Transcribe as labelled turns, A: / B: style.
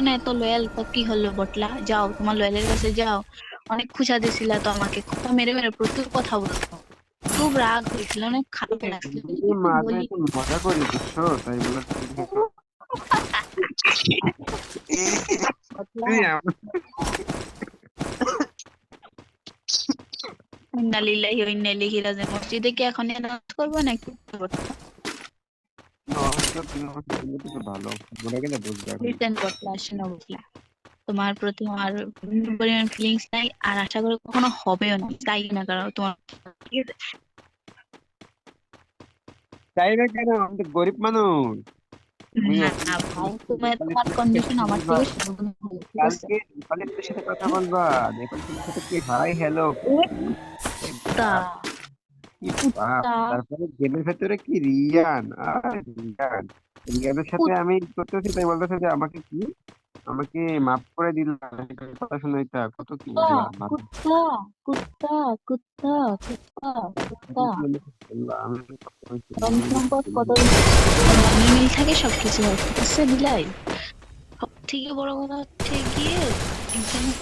A: না এত লয়াল তো কি হলো বটলা, যাও তোমার লয়ালের কাছে যাও। অনেক খুশা দিছিলা তো আমাকে, কথা মেরে মেরে প্রচুর কথা বলতো, খুব রাগ হয়েছিল, অনেক খারাপ লাগছিল,
B: এমনি
A: কিছু
B: মাঝে
A: বলি।
B: একটু মজা করি বুঝছো, তাই বলে তুমি
A: বটলা,
B: তুমি আমার
A: ইন্না লিল্লাহি ওয়া ইন্না ইলাইহি রাজিউন। মসজিদে কি এখন নামাজ করবে নাকি?
B: অবস্থা, তুমি আমার তুমি তো ভালো মনে গেলে বুঝবে এখন।
A: লিসেন বটলা, শোনো বটলা, তোমার প্রতি আমার বিন্দু পরিমাণ ফিলিংস নাই, আর আশা করি কখনো হবেও না, তাই না, কারণ তোমার, ঠিক আছে?
B: তাই না কেন, আমি তো গরিব মানুষ। তুমি
A: না
B: এখন
A: ভাই, তুমি
B: নেপালি
A: তোমার
B: ছেলের সাথে
A: কন্ডিশন
B: কথা
A: আমার
B: বলবা,
A: থেকে শুনে ভালো, ঠিক আছে?
B: কালকে নেপালি ছেলের সাথে কথা বলবা, নেপালি ছেলের সাথে কি হাই হ্যালো,
A: ওই কুত্তা,
B: কি বাপ,
A: কুত্তা,
B: তারপরে গেমের ভেতরে কি রিয়ান আর রিয়ান, রিয়ানের সাথে আমি করতেছি তাই বলতেছে যে আমাকে কি, আমাকে মাফ করে দিলাম, কথা শুনে এটা কত কি
A: কুত্তা,
B: বললাম ভালো।
A: কুত্তা, কুত্তা, কুত্তা, কুত্তা, কুত্তা।
B: আমি কি আমাকে বললাম, আমি তো কথা বলছি,
A: রং
B: আমি তো
A: সম্পর্ক কত
B: বললাম।
A: মিল থাকে সবকিছু হয়, ঠিক আছে বিলাই? সব থেকে বড় কথা হচ্ছে গিয়ে এক্সামের